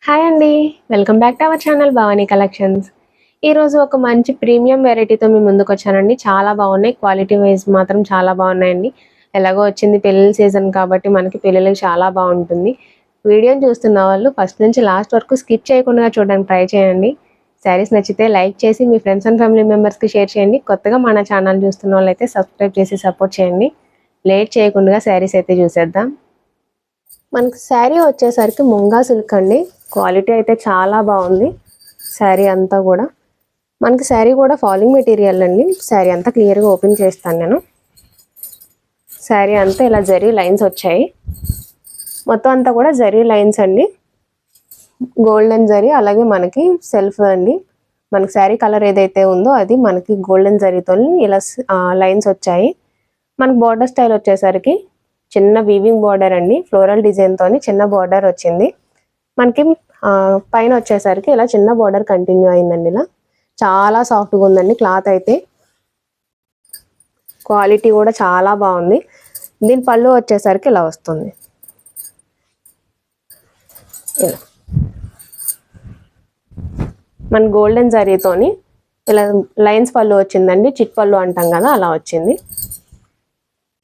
Hi అండి. Welcome back to our channel Bhavani collections. ఈరోజు ఒక మంచి ప్రీమియం వెరైటీతో మీ ముందుకొచ్చానండి. చాలా బాగున్నాయి. క్వాలిటీ వైజ్ మాత్రం చాలా బాగున్నాయండి. ఎలాగో వచ్చింది పెళ్ళిళ్ళ సీజన్ కాబట్టి మనకి పెళ్ళిళ్ళకి చాలా బాగుంటుంది. వీడియోని చూస్తున్న వాళ్ళు ఫస్ట్ నుంచి లాస్ట్ వరకు స్కిప్ చేయకుండా చూడడానికి ట్రై చేయండి. శారీస్ నచ్చితే లైక్ చేసి మీ ఫ్రెండ్స్ అండ్ ఫ్యామిలీ మెంబర్స్కి షేర్ చేయండి. కొత్తగా మన ఛానల్ చూస్తున్న వాళ్ళైతే సబ్స్క్రైబ్ చేసి సపోర్ట్ చేయండి. లేట్ చేయకుండా శారీస్ అయితే చూసేద్దాం. మనకి శారీ వచ్చేసరికి ముంగా సిల్క్ అండి. క్వాలిటీ అయితే చాలా బాగుంది. శారీ అంతా కూడా మనకి శారీ కూడా ఫాలింగ్ మెటీరియల్ అండి. శారీ అంతా క్లియర్గా ఓపెన్ చేస్తాను నేను. శారీ అంతా ఇలా జరీ లైన్స్ వచ్చాయి. మొత్తం అంతా కూడా జరీ లైన్స్ అండి. గోల్డెన్ జరీ, అలాగే మనకి సెల్ఫ్ అండి. మనకి శారీ కలర్ ఏదైతే ఉందో అది మనకి గోల్డెన్ జరీతో ఇలా లైన్స్ వచ్చాయి. మనకి బార్డర్ స్టైల్ వచ్చేసరికి చిన్న వీవింగ్ బార్డర్ అండి. ఫ్లోరల్ డిజైన్తో చిన్న బార్డర్ వచ్చింది. మనకి పైన వచ్చేసరికి ఇలా చిన్న బార్డర్ కంటిన్యూ అయిందండి. ఇలా చాలా సాఫ్ట్గా ఉందండి. క్లాత్ అయితే క్వాలిటీ కూడా చాలా బాగుంది. దీని పళ్ళు వచ్చేసరికి ఇలా వస్తుంది. ఇలా మన గోల్డెన్ జరీతోని ఇలా లైన్స్ పళ్ళు వచ్చిందండి. చిట్ పళ్ళు అంటాం కదా, అలా వచ్చింది.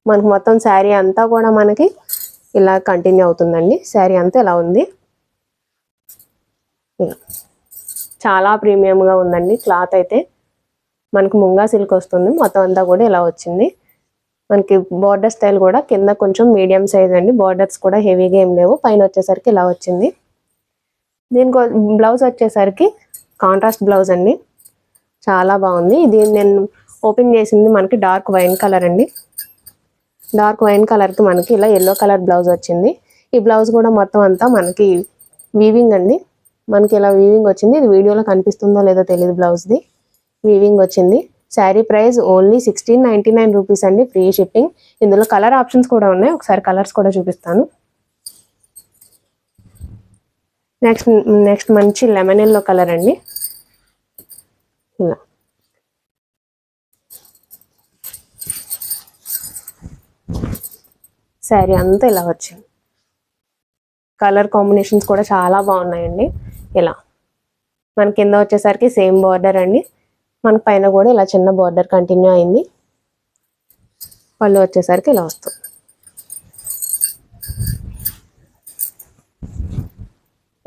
మనకు మొత్తం శారీ అంతా కూడా మనకి ఇలా కంటిన్యూ అవుతుందండి. శారీ అంతా ఇలా ఉంది. చాలా ప్రీమియంగా ఉందండి. క్లాత్ అయితే మనకి ముంగా సిల్క్ వస్తుంది. మొత్తం అంతా కూడా ఇలా వచ్చింది. మనకి బార్డర్ స్టైల్ కూడా కింద కొంచెం మీడియం సైజ్ అండి. బార్డర్స్ కూడా హెవీగా ఏం లేవు. పైన వచ్చేసరికి ఇలా వచ్చింది. దీనికి బ్లౌజ్ వచ్చేసరికి కాంట్రాస్ట్ బ్లౌజ్ అండి. చాలా బాగుంది. ఇది నేను ఓపెన్ చేసింది మనకి డార్క్ వైన్ కలర్ అండి. డార్క్ వైన్ కలర్కి మనకి ఇలా ఎల్లో కలర్ బ్లౌజ్ వచ్చింది. ఈ బ్లౌజ్ కూడా మొత్తం అంతా మనకి వీవింగ్ అండి. మనకి ఇలా వీవింగ్ వచ్చింది. ఇది వీడియోలో కనిపిస్తుందో లేదో తెలియదు. బ్లౌజ్ది వీవింగ్ వచ్చింది. శారీ ప్రైస్ ఓన్లీ 1699 రూపీస్ అండి. Free shipping. ఇందులో కలర్ ఆప్షన్స్ కూడా ఉన్నాయి. ఒకసారి కలర్స్ కూడా చూపిస్తాను. నెక్స్ట్ మంచి లెమన్ ఎల్లో కలర్ అండి. ఇలా శారీ అంతా ఇలా వచ్చింది. కలర్ కాంబినేషన్స్ కూడా చాలా బాగున్నాయండి. ఇలా మన కింద వచ్చేసరికి సేమ్ బార్డర్ అండి. మన పైన కూడా ఇలా చిన్న బార్డర్ కంటిన్యూ అయింది. పళ్ళు వచ్చేసరికి ఇలా వస్తుంది.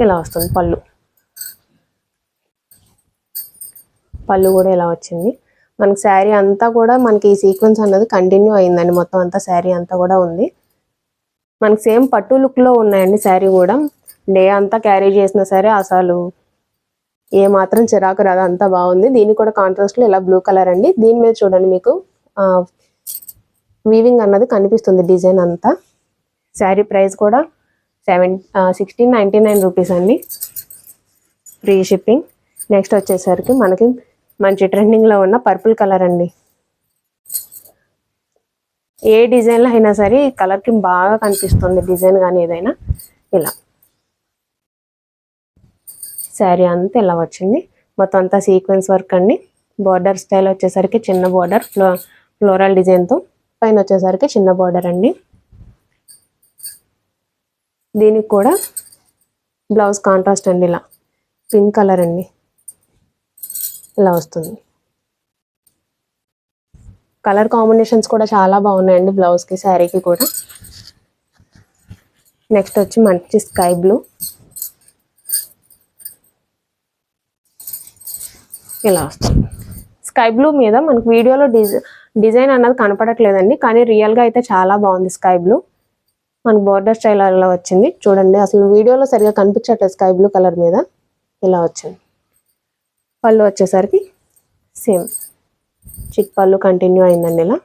ఇలా వస్తుంది పళ్ళు కూడా ఇలా వచ్చింది. మనకి శారీ అంతా కూడా మనకి ఈ సీక్వెన్స్ అన్నది కంటిన్యూ అయిందండి. మొత్తం అంతా శారీ అంతా కూడా ఉంది. మనకి సేమ్ పట్టు లుక్లో ఉన్నాయండి. శారీ కూడా డే అంతా క్యారీ చేసినా సరే అసలు ఏ మాత్రం చిరాకు రాదు. అంతా బాగుంది. దీనికి కూడా కాంట్రాస్ట్లో ఇలా బ్లూ కలర్ అండి. దీని మీద చూడండి మీకు వీవింగ్ అన్నది కనిపిస్తుంది డిజైన్ అంతా. శారీ ప్రైస్ కూడా 1699 రూపీస్ అండి. Free shipping. నెక్స్ట్ వచ్చేసరికి మనకి మంచి ట్రెండింగ్లో ఉన్న పర్పుల్ కలర్ అండి. ఏ డిజైన్లో అయినా సరే ఈ కలర్కి బాగా కనిపిస్తుంది డిజైన్ కానీ ఏదైనా. ఇలా శారీ అంతా ఇలా వచ్చింది. మొత్తం అంతా సీక్వెన్స్ వర్క్ అండి. బార్డర్ స్టైల్ వచ్చేసరికి చిన్న బార్డర్ ఫ్లోరల్ డిజైన్తో, పైన వచ్చేసరికి చిన్న బార్డర్ అండి. దీనికి కూడా బ్లౌజ్ కాంట్రాస్ట్ అండి. ఇలా పింక్ కలర్ అండి. ఇలా వస్తుంది. కలర్ కాంబినేషన్స్ కూడా చాలా బాగున్నాయండి బ్లౌజ్కి శారీకి కూడా. నెక్స్ట్ వచ్చి మంచి స్కై బ్లూ. ఇలా వస్తుంది. స్కై బ్లూ మీద మనకు వీడియోలో డిజైన్ అన్నది కనపడట్లేదండి, కానీ రియల్గా అయితే చాలా బాగుంది. స్కై బ్లూ మనకు బార్డర్ స్టైల్ అలా వచ్చింది. చూడండి, అసలు వీడియోలో సరిగా కనిపించట్లేదు స్కై బ్లూ కలర్ మీద. ఇలా వచ్చింది. పళ్ళు వచ్చేసరికి సేమ్ చిట్ పళ్ళు కంటిన్యూ అయిందండి. ఇలా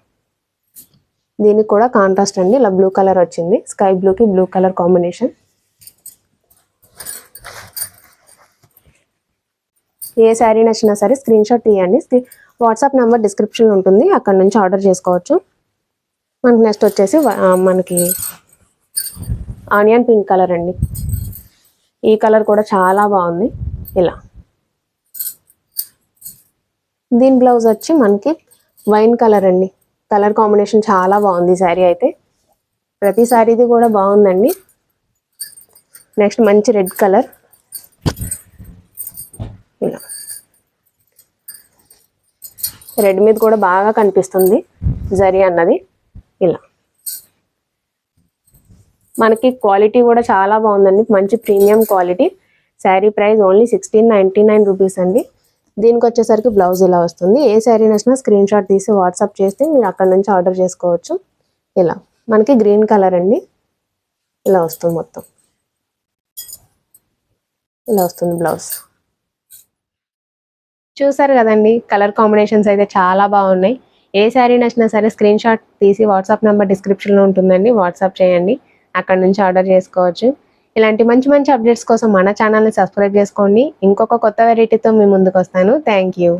దీనికి కూడా కాంట్రాస్ట్ అండి. ఇలా బ్లూ కలర్ వచ్చింది. స్కై బ్లూకి బ్లూ కలర్ కాంబినేషన్. ఏ శారీ నచ్చినా సరే స్క్రీన్ షాట్ తీయండి. వాట్సాప్ నెంబర్ డిస్క్రిప్షన్లో ఉంటుంది, అక్కడ నుంచి ఆర్డర్ చేసుకోవచ్చు. మనకి నెక్స్ట్ వచ్చేసి మనకి ఆనియన్ పింక్ కలర్ అండి. ఈ కలర్ కూడా చాలా బాగుంది. ఇలా దీని బ్లౌజ్ వచ్చి మనకి వైన్ కలర్ అండి. కలర్ కాంబినేషన్ చాలా బాగుంది. శారీ అయితే ప్రతి శారీది కూడా బాగుందండి. నెక్స్ట్ మంచి రెడ్ కలర్. ఇలా రెడ్ మీద కూడా బాగా కనిపిస్తుంది జరీ అన్నది. ఇలా మనకి క్వాలిటీ కూడా చాలా బాగుందండి, మంచి premium quality. Sari price only 1699 rupees అండి. దీనికి వచ్చేసరికి బ్లౌజ్ ఇలా వస్తుంది. ఏ శారీ నచ్చినా స్క్రీన్ షాట్ తీసి వాట్సాప్ చేస్తే మీరు అక్కడ నుంచి ఆర్డర్ చేసుకోవచ్చు. ఇలా మనకి గ్రీన్ కలర్ అండి, ఇలా వస్తుంది మొత్తం, ఇలా వస్తుంది బ్లౌజ్. చూసారు కదండి, కలర్ కాంబినేషన్స్ అయితే చాలా బాగున్నాయి. ఏ శారీ నచ్చినా సరే స్క్రీన్ షాట్ తీసి వాట్సాప్ నెంబర్ డిస్క్రిప్షన్లో ఉంటుందండి, వాట్సాప్ చేయండి, అక్కడ నుంచి ఆర్డర్ చేసుకోవచ్చు. ఇలాంటి మంచి మంచి అప్డేట్స్ కోసం మన ఛానల్ని సబ్స్క్రైబ్ చేసుకోండి. ఇంకొక కొత్త వెరైటీతో మీ ముందుకు వస్తాను. Thank you.